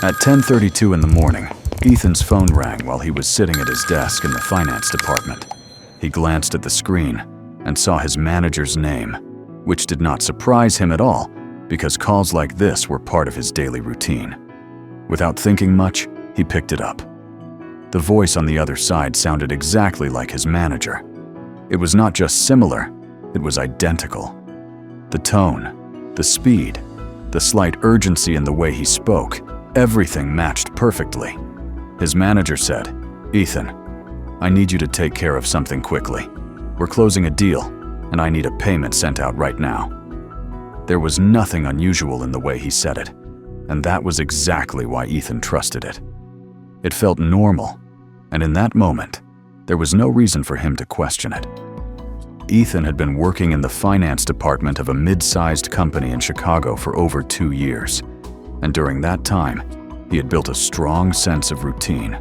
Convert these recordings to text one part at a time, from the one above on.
At 10:32 in the morning, Ethan's phone rang while he was sitting at his desk in the finance department. He glanced at the screen and saw his manager's name, which did not surprise him at all because calls like this were part of his daily routine. Without thinking much, he picked it up. The voice on the other side sounded exactly like his manager. It was not just similar, it was identical. The tone, the speed, the slight urgency in the way he spoke, everything matched perfectly. His manager said, "Ethan, I need you to take care of something quickly. We're closing a deal, and I need a payment sent out right now." There was nothing unusual in the way he said it, and that was exactly why Ethan trusted it. It felt normal, and in that moment, there was no reason for him to question it. Ethan had been working in the finance department of a mid-sized company in Chicago for over 2 years, and during that time, he had built a strong sense of routine.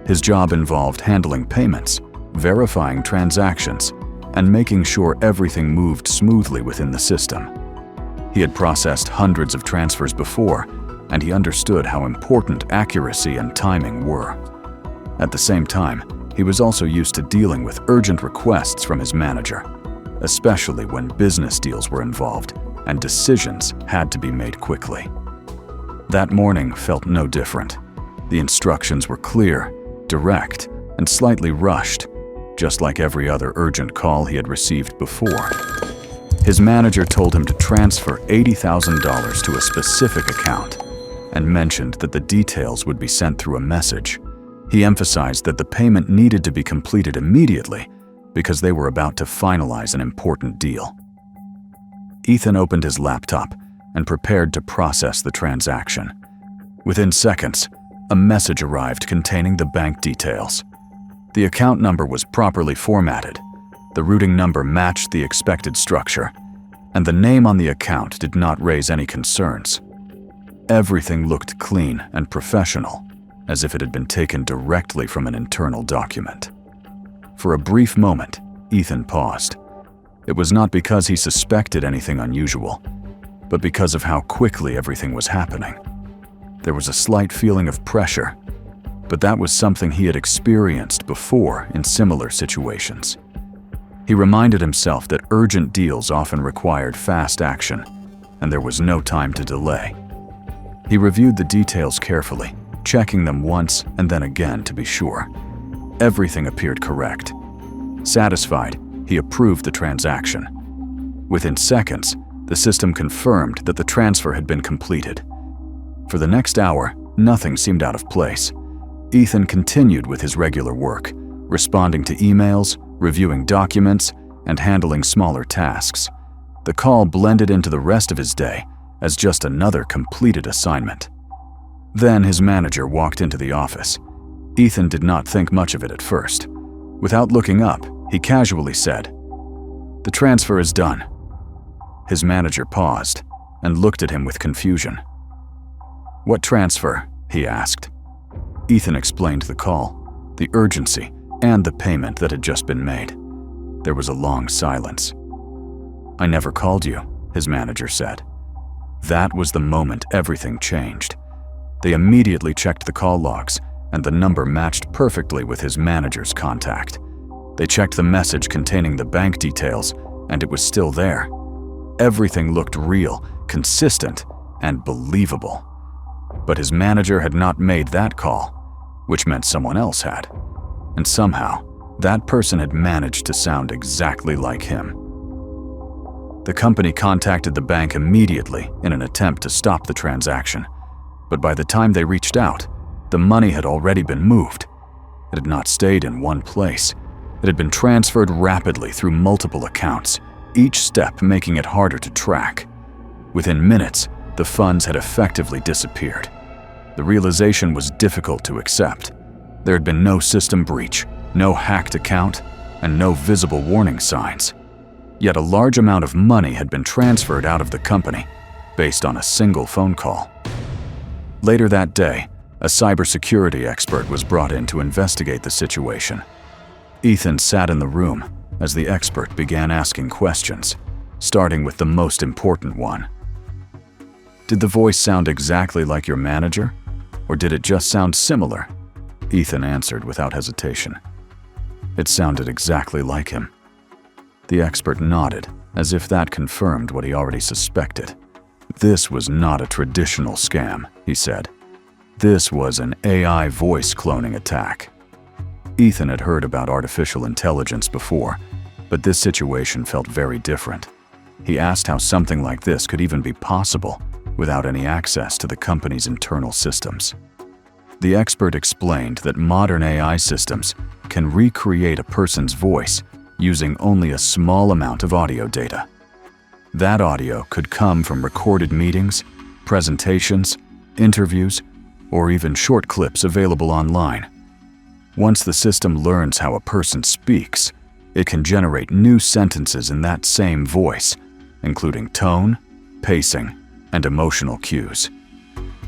His job involved handling payments, verifying transactions, and making sure everything moved smoothly within the system. He had processed hundreds of transfers before, and he understood how important accuracy and timing were. At the same time, he was also used to dealing with urgent requests from his manager, especially when business deals were involved and decisions had to be made quickly. That morning felt no different. The instructions were clear, direct, and slightly rushed, just like every other urgent call he had received before. His manager told him to transfer $80,000 to a specific account and mentioned that the details would be sent through a message. He emphasized that the payment needed to be completed immediately because they were about to finalize an important deal. Ethan opened his laptop and prepared to process the transaction. Within seconds, a message arrived containing the bank details. The account number was properly formatted, the routing number matched the expected structure, and the name on the account did not raise any concerns. Everything looked clean and professional, as if it had been taken directly from an internal document. For a brief moment, Ethan paused. It was not because he suspected anything unusual, but because of how quickly everything was happening. There was a slight feeling of pressure, but that was something he had experienced before in similar situations. He reminded himself that urgent deals often required fast action, and there was no time to delay. He reviewed the details carefully, checking them once and then again to be sure. Everything appeared correct. Satisfied, he approved the transaction. Within seconds, the system confirmed that the transfer had been completed. For the next hour, nothing seemed out of place. Ethan continued with his regular work, responding to emails, reviewing documents, and handling smaller tasks. The call blended into the rest of his day as just another completed assignment. Then his manager walked into the office. Ethan did not think much of it at first. Without looking up, he casually said, "The transfer is done." His manager paused and looked at him with confusion. "What transfer?" he asked. Ethan explained the call, the urgency, and the payment that had just been made. There was a long silence. "I never called you," his manager said. That was the moment everything changed. They immediately checked the call logs, and the number matched perfectly with his manager's contact. They checked the message containing the bank details, and it was still there. Everything looked real, consistent, and believable. But his manager had not made that call, which meant someone else had. And somehow, that person had managed to sound exactly like him. The company contacted the bank immediately in an attempt to stop the transaction. But by the time they reached out, the money had already been moved. It had not stayed in one place. It had been transferred rapidly through multiple accounts, each step making it harder to track. Within minutes, the funds had effectively disappeared. The realization was difficult to accept. There had been no system breach, no hacked account, and no visible warning signs. Yet a large amount of money had been transferred out of the company based on a single phone call. Later that day, a cybersecurity expert was brought in to investigate the situation. Ethan sat in the room as the expert began asking questions, starting with the most important one. "Did the voice sound exactly like your manager?" Or did it just sound similar? Ethan answered without hesitation. It sounded exactly like him. The expert nodded, as if that confirmed what he already suspected. This was not a traditional scam, he said. This was an AI voice cloning attack. Ethan had heard about artificial intelligence before, but this situation felt very different. He asked how something like this could even be possible without any access to the company's internal systems. The expert explained that modern AI systems can recreate a person's voice using only a small amount of audio data. That audio could come from recorded meetings, presentations, interviews, or even short clips available online. Once the system learns how a person speaks, it can generate new sentences in that same voice, including tone, pacing, and emotional cues.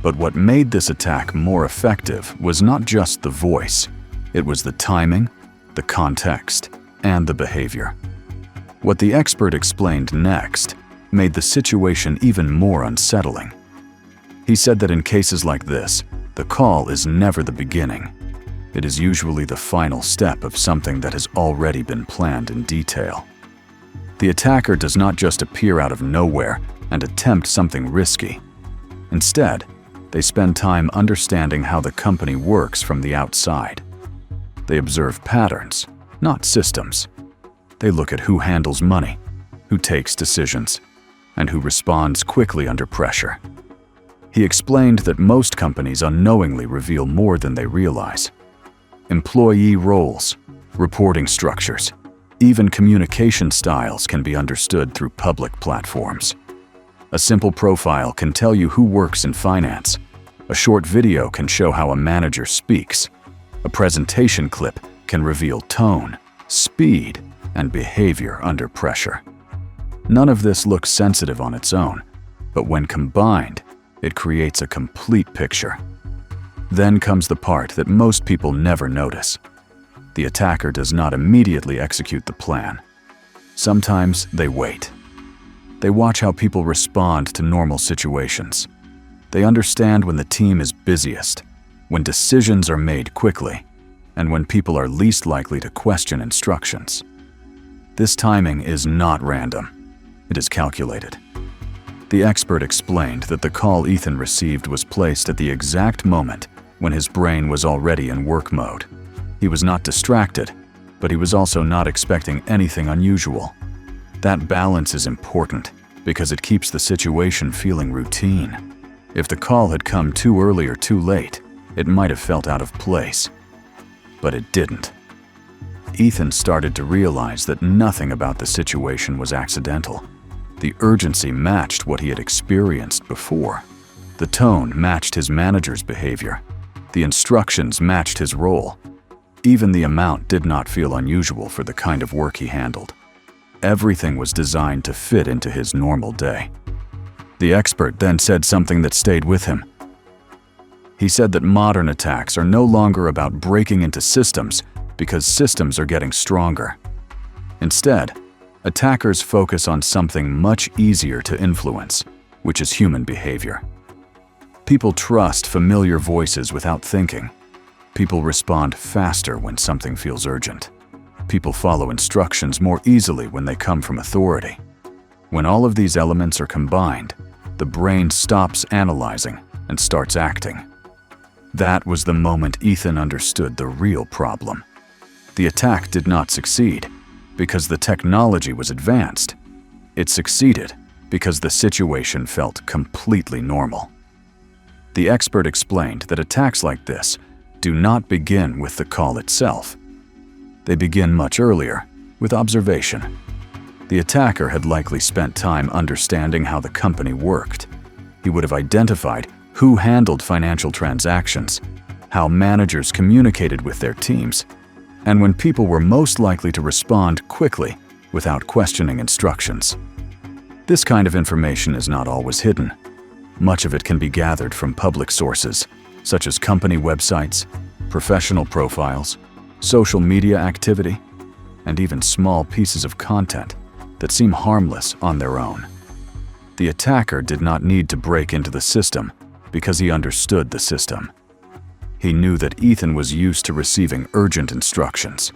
But what made this attack more effective was not just the voice, it was the timing, the context, and the behavior. What the expert explained next made the situation even more unsettling. He said that in cases like this, the call is never the beginning. It is usually the final step of something that has already been planned in detail. The attacker does not just appear out of nowhere and attempt something risky. Instead, they spend time understanding how the company works from the outside. They observe patterns, not systems. They look at who handles money, who takes decisions, and who responds quickly under pressure. He explained that most companies unknowingly reveal more than they realize. Employee roles, reporting structures, even communication styles can be understood through public platforms. A simple profile can tell you who works in finance. A short video can show how a manager speaks. A presentation clip can reveal tone, speed, and behavior under pressure. None of this looks sensitive on its own, but when combined, it creates a complete picture. Then comes the part that most people never notice. The attacker does not immediately execute the plan. Sometimes they wait. They watch how people respond to normal situations. They understand when the team is busiest, when decisions are made quickly, and when people are least likely to question instructions. This timing is not random. It is calculated. The expert explained that the call Ethan received was placed at the exact moment when his brain was already in work mode. He was not distracted, but he was also not expecting anything unusual. That balance is important because it keeps the situation feeling routine. If the call had come too early or too late, it might have felt out of place. But it didn't. Ethan started to realize that nothing about the situation was accidental. The urgency matched what he had experienced before. The tone matched his manager's behavior. The instructions matched his role. Even the amount did not feel unusual for the kind of work he handled. Everything was designed to fit into his normal day. The expert then said something that stayed with him. He said that modern attacks are no longer about breaking into systems because systems are getting stronger. Instead, attackers focus on something much easier to influence, which is human behavior. People trust familiar voices without thinking. People respond faster when something feels urgent. People follow instructions more easily when they come from authority. When all of these elements are combined, the brain stops analyzing and starts acting. That was the moment Ethan understood the real problem. The attack did not succeed because the technology was advanced. It succeeded because the situation felt completely normal. The expert explained that attacks like this do not begin with the call itself. They begin much earlier, with observation. The attacker had likely spent time understanding how the company worked. He would have identified who handled financial transactions, how managers communicated with their teams, and when people were most likely to respond quickly without questioning instructions. This kind of information is not always hidden. Much of it can be gathered from public sources, such as company websites, professional profiles, social media activity, and even small pieces of content that seem harmless on their own. The attacker did not need to break into the system because he understood the system. He knew that Ethan was used to receiving urgent instructions.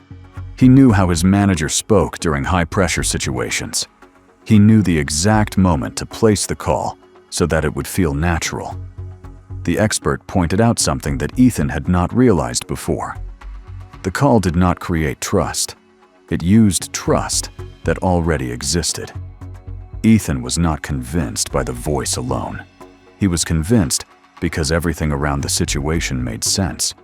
He knew how his manager spoke during high-pressure situations. He knew the exact moment to place the call so that it would feel natural. The expert pointed out something that Ethan had not realized before. The call did not create trust. It used trust that already existed. Ethan was not convinced by the voice alone. He was convinced because everything around the situation made sense.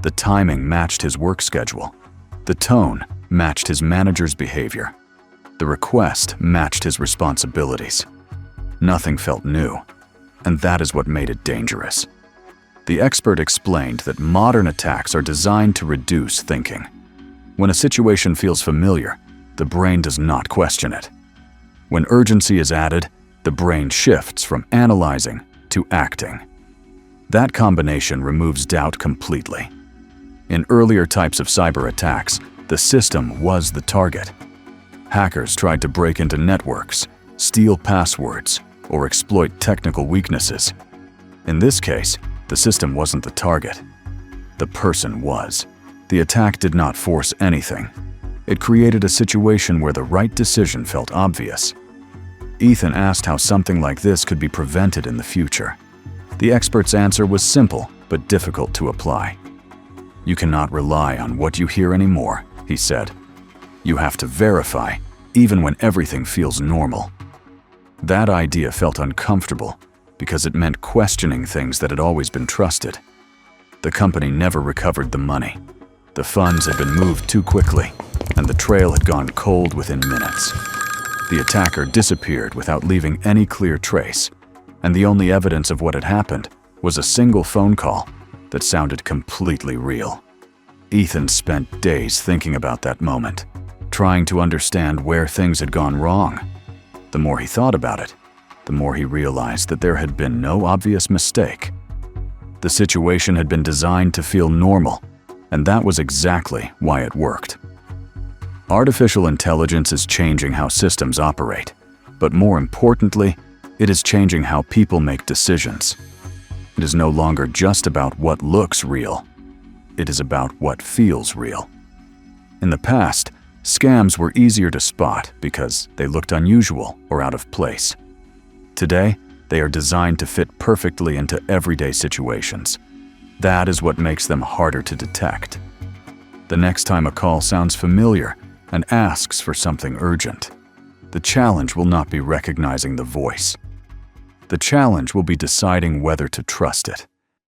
The timing matched his work schedule. The tone matched his manager's behavior. The request matched his responsibilities. Nothing felt new, and that is what made it dangerous. The expert explained that modern attacks are designed to reduce thinking. When a situation feels familiar, the brain does not question it. When urgency is added, the brain shifts from analyzing to acting. That combination removes doubt completely. In earlier types of cyber attacks, the system was the target. Hackers tried to break into networks, steal passwords, or exploit technical weaknesses. In this case, the system wasn't the target. The person was. The attack did not force anything. It created a situation where the right decision felt obvious. Ethan asked how something like this could be prevented in the future. The expert's answer was simple but difficult to apply. "You cannot rely on what you hear anymore," he said. "You have to verify, even when everything feels normal." That idea felt uncomfortable because it meant questioning things that had always been trusted. The company never recovered the money. The funds had been moved too quickly, and the trail had gone cold within minutes. The attacker disappeared without leaving any clear trace, and the only evidence of what had happened was a single phone call that sounded completely real. Ethan spent days thinking about that moment, trying to understand where things had gone wrong. The more he thought about it, the more he realized that there had been no obvious mistake. The situation had been designed to feel normal, and that was exactly why it worked. Artificial intelligence is changing how systems operate, but more importantly, it is changing how people make decisions. It is no longer just about what looks real. It is about what feels real. In the past, scams were easier to spot because they looked unusual or out of place. Today, they are designed to fit perfectly into everyday situations. That is what makes them harder to detect. The next time a call sounds familiar and asks for something urgent, the challenge will not be recognizing the voice. The challenge will be deciding whether to trust it.